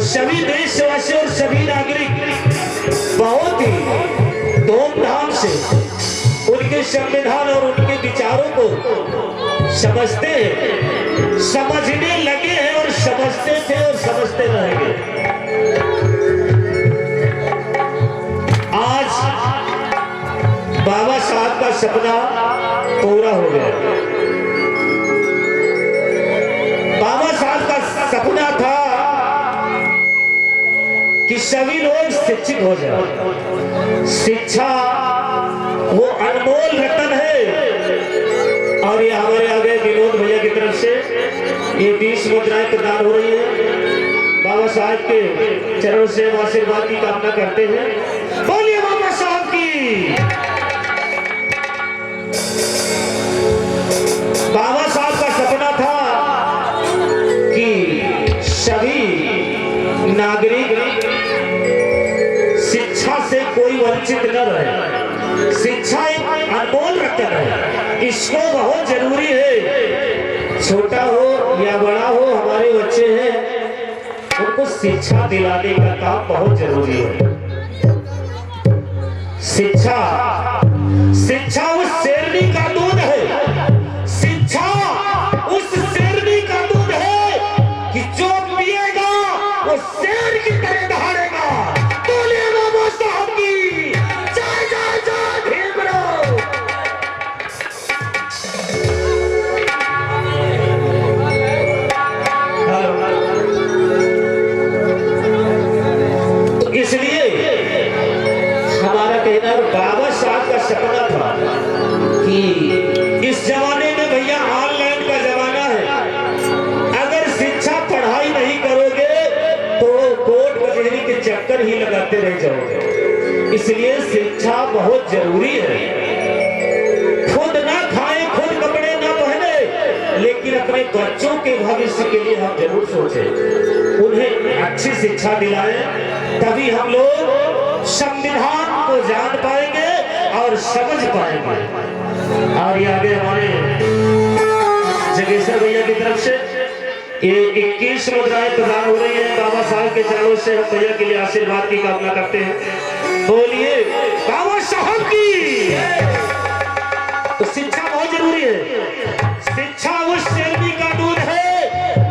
सभी देशवासी और सभी नागरिक बहुत ही धूमधाम से उनके संविधान और उनके विचारों को समझते हैं, समझने लगे हैं और समझते थे और समझते रहेंगे। आज बाबा साहब का सपना पूरा हो गया। बाबा साहब का सपना था कि सभी लोग शिक्षित हो जाए। शिक्षा वो अनमोल रतन है। और ये हमारे आगे विनोद भैया की तरफ से ये 20 मुद्राएं प्रदान हो रही है। बाबा साहब के चरणों से आशीर्वाद की कामना करते हैं। बोलिए बाबा साहब की। बाबा साहब का सपना था कि सभी नागरिक शिक्षा से कोई वंचित न रहे। शिक्षा एक अनमोल रतन है, इसको बहुत जरूरी है। छोटा हो या बड़ा हो, हमारे बच्चे हैं, उनको शिक्षा दिलाने का काम बहुत जरूरी है। शिक्षा शिक्षा उस शेरनी का दूध है। शिक्षा उस शेरनी का दूध है कि जो पिएगा वो शेर की तरह दहाड़ेगा। बोलिए बाबा साहब की जय जय जय भीमराव। तो इसलिए हमारा कहना बाबा साहब का सपना था कि इस जमाने में भैया ऑनलाइन का जमाना है। अगर शिक्षा पढ़ाई नहीं करोगे तो कोर्ट कचहरी के चक्कर ही लगाते रह जाओगे। इसलिए शिक्षा बहुत जरूरी है। खुद ना खाएं, खुद कपड़े ना पहने, लेकिन अपने बच्चों के भविष्य के लिए हम जरूर सोचें, उन्हें अच्छी शिक्षा दिलाएं। तभी हम लोग संविधान को जान पाएंगे और समझ पाएंगे। और ये आगे हमारे जगेश्वर भैया की तरफ से ये 21 मुद्राएं प्रदान हो रही है। बाबा साहब के चरणों से हम भैया के लिए आशीर्वाद की कामना करते हैं। बोलिए बाबा साहब की। तो शिक्षा बहुत जरूरी है। शिक्षा उस शेरनी का दूध है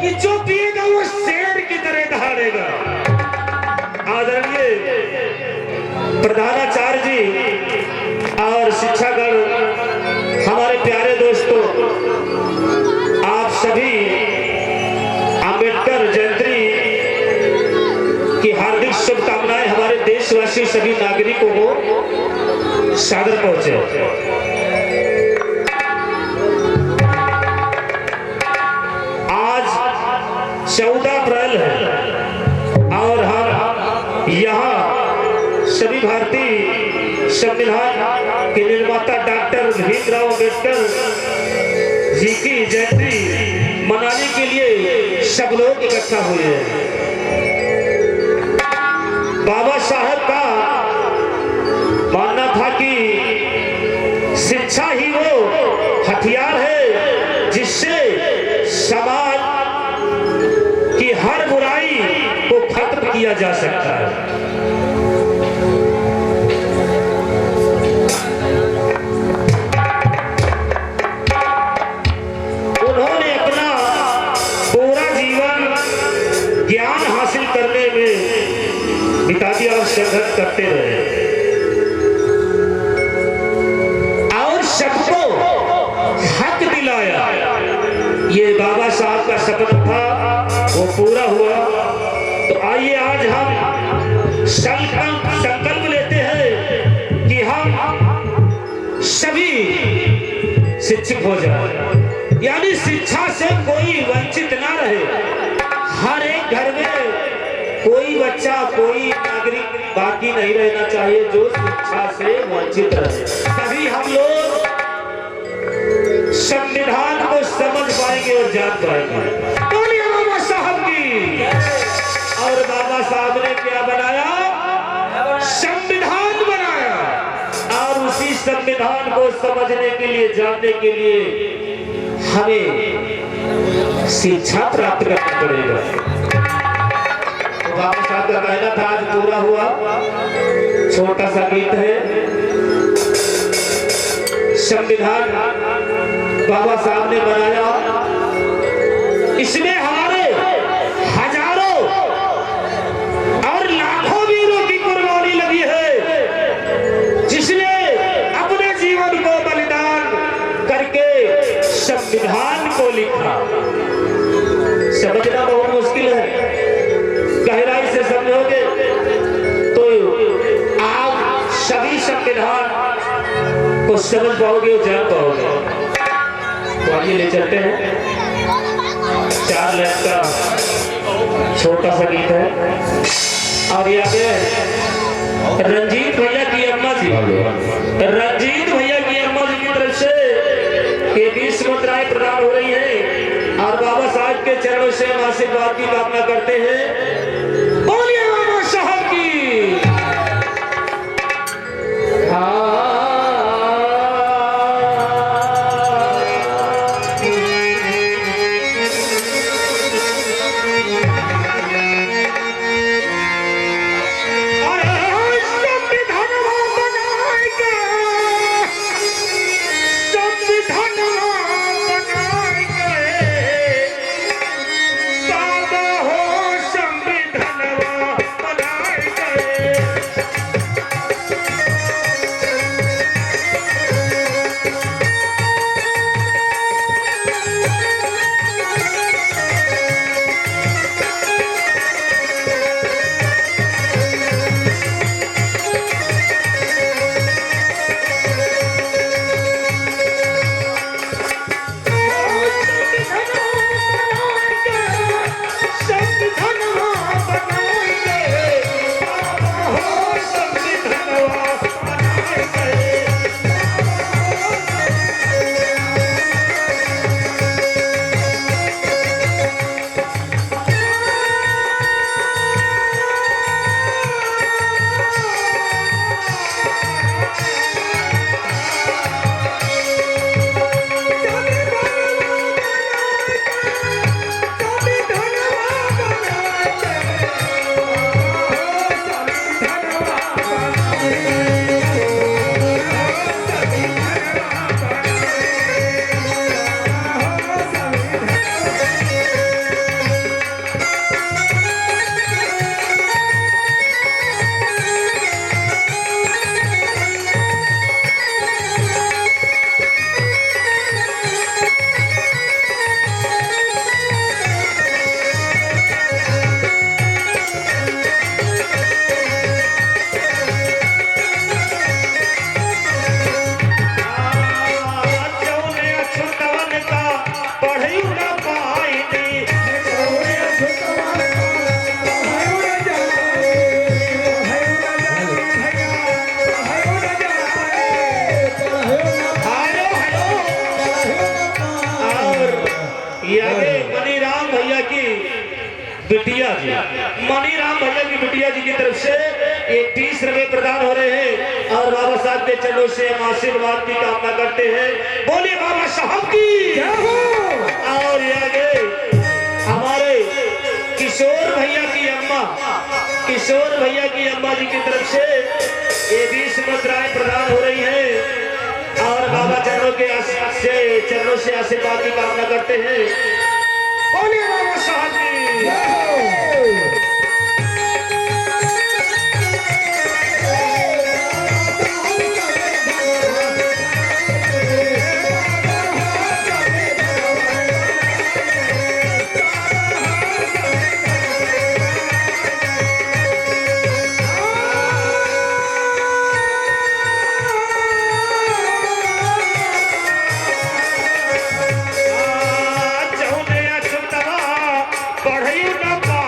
कि जो पिएगा वो शेर की तरह दहाड़ेगा। आदरणीय प्रधानाचार्य जी और शिक्षागण, हमारे प्यारे दोस्तों, आप सभी अम्बेडकर जयंती की हार्दिक शुभकामनाएं हमारे देशवासी सभी नागरिकों को सादर पहुंचे। आज 14 अप्रैल है और हम यहाँ सभी भारतीय संविधान के निर्माता डॉक्टर भीमराव अम्बेडकर जी की जयंती मनाने के लिए सब लोग इकट्ठा हुए हैं। बाबा साहब का मानना था कि शिक्षा ही वो हथियार है जिससे समाज की हर बुराई को खत्म किया जा सकता है। उन्होंने अपना पूरा जीवन ज्ञान हासिल करने में बिता दिया और संघर्ष करते रहे और सबको हक दिलाया। ये बाबा साहब का सपना था, वो पूरा हुआ। तो आइए आज हम संकल्प लेते हैं कि हम सभी शिक्षित हो जाए, यानी शिक्षा से कोई वंचित ना रहे। हर एक घर में कोई बच्चा, कोई नागरिक बाकी नहीं रहना चाहिए जो शिक्षा से वंचित रहे। तभी हम लोग संविधान को समझ पाएंगे और जान पाएंगे। बोलिए बाबा साहब की। और बाबा साहब ने क्या बनाया? संविधान बनाया। और उसी संविधान को समझने के लिए, जानने के लिए हमें शिक्षा प्राप्त करना पड़ेगा। साहब का कहना था आज पूरा हुआ। छोटा सा गीत है, संविधान बाबा साहब ने बनाया, इसमें हमारे हजारों और लाखों वीरों की कुर्बानी लगी है, जिसने अपने जीवन को बलिदान करके संविधान को लिखा। समझना बहुत मुश्किल है, गहराई से समझोगे तो आप सभी संविधान को समझ पाओगे और जान पाओगे। तो आइए ले चलते हैं, 4 लाइन का छोटा सा गीत है। और ये आगे रंजीत भैया की अम्मा जी, रंजीत भैया की अम्मा जी की तरफ से ये 20 मुद्राएं प्रदान हो रही है और बाबा साहब के चरणों से हम आशीर्वाद की कामना करते हैं। बोलिए बाबा साहब की। बिटिया जी, मनीराम भैया की बिटिया जी की तरफ से ये 30 रुपए प्रदान हो रहे हैं और बाबा साहब के चरणों से हम आशीर्वाद की कामना करते हैं। बोलिए बाबा साहब की। और आगे हमारे किशोर भैया की अम्मा, किशोर भैया की अम्मा जी की तरफ से ये 20 मुद्राएं प्रदान हो रही है और बाबा चरणों से आशीर्वाद की कामना करते हैं। बोलिए बाबा साहब की। पढ़ी न पा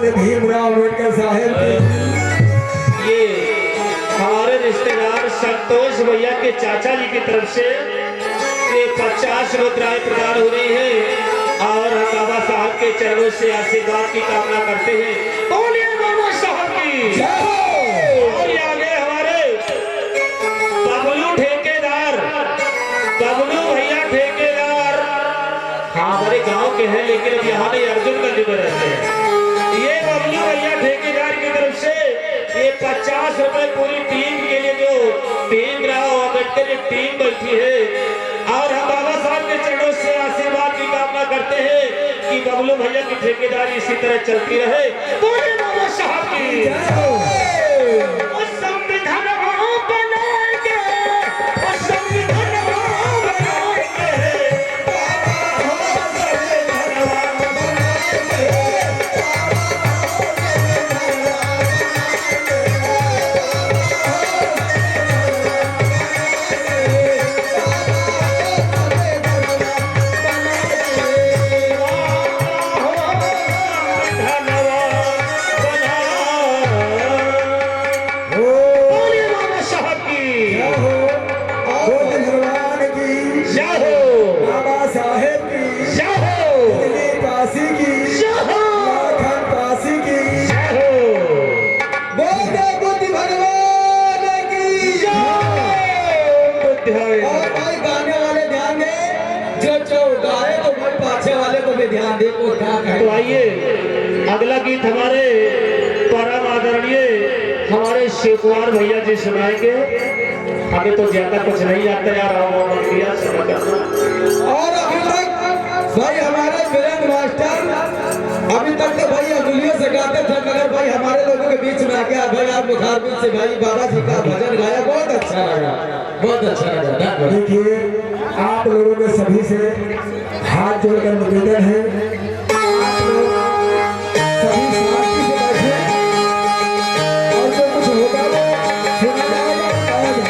बोले भीमराव अम्बेडकर साहब की। ये हमारे रिश्तेदार संतोष भैया के चाचा जी की तरफ से ये 50 मुद्राएं प्रदान हो रही है और हम बाबा साहब के चरणों से आशीर्वाद की कामना करते हैं। बोलिए बाबा साहब की। और आगे हमारे बबलू ठेकेदार, बबलू भैया ठेकेदार हमारे गांव के हैं लेकिन अब यहाँ नहीं अर्जुनगंज में रहते हैं। ये बबलू भैया ठेकेदार की तरफ से ये 50 रुपए पूरी टीम के लिए जो भीमराव अम्बेडकर की टीम बैठी है और हम बाबा साहब के चरणों से आशीर्वाद की कामना करते हैं कि बबलू भैया की ठेकेदारी इसी तरह चलती रहे। बोले बाबा साहब की। तो आइए अगला गीत हमारे परम आदरणीय हमारे शिव कुमार भैया जी सुनाएंगे। हमें तो ज्यादा कुछ नहीं आता यार। और अभी तक भाई हमारे मिलन मास्टर अभी तक तो भाई अंगुलियों से गाते थे, मगर भाई हमारे लोगों के बीच में आके भाई आप बुखार बीच से भाई बाबा जी का भजन गाया, बहुत अच्छा लगा, बहुत अच्छा लगा। देखिए आप लोगों के सभी से हाथ जोड़कर निवेदन है, आप लोग सभी शांति से बैठे और जो कुछ होगा वो सुना जाएगा, बताया जाएगा।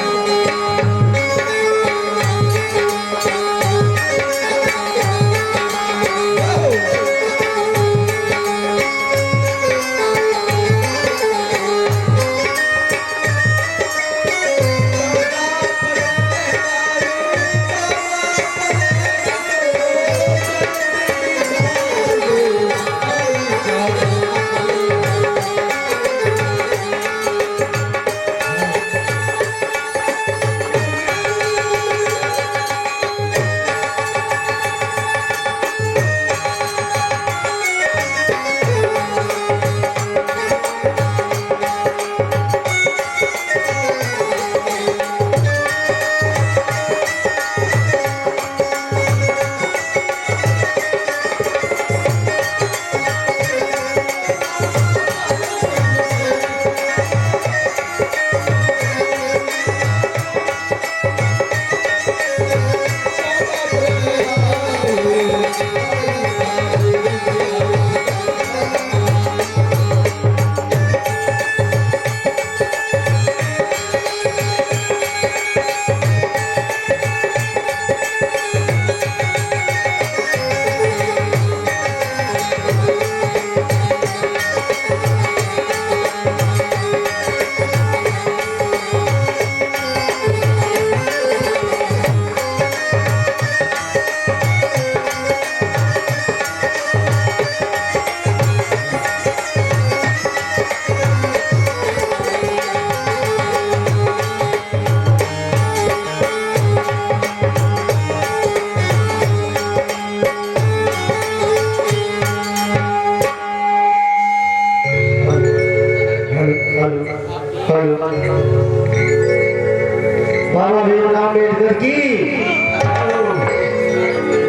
बाबा भीमराव अम्बेडकर की।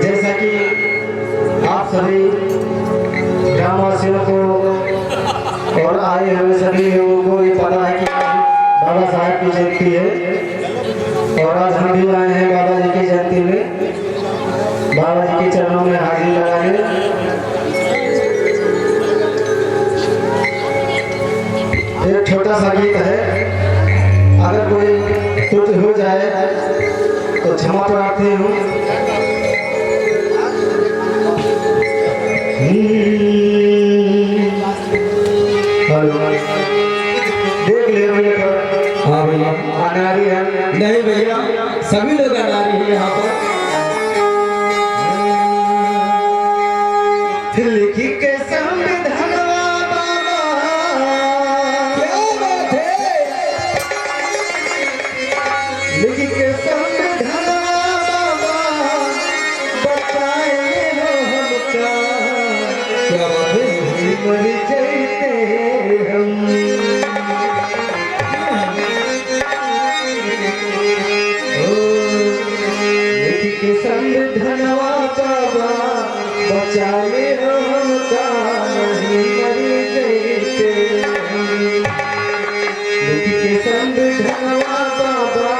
जैसा कि आप सभी ग्रामवासियों को और आए हुए सभी लोगों को ये पता है कि बाबा साहब की जयंती है और आज हम भी आए हैं बाबा जी की जयंती में बाबा जी के चरणों में हाजिरी लगाने। एक छोटा सा गीत है, अगर कोई त्रुटि हो जाए तो क्षमा प्रार्थी हूँ। सभी लोग अनारी हैं यहाँ पर। लिखी के संविधानवा बाबा, क्या बात है? लिखी के संविधानवा बाबा, बचाए हो हमका, क्या बात है? मर जाते हम। लिखी के संविधानवा बाबा, बचाए हो हमका, नहीं मर जाते हम। लिखी के संविधानवा बाबा,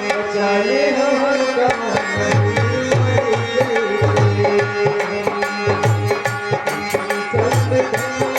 बचाए हो हमका, नहीं मर जाते हम। संविधान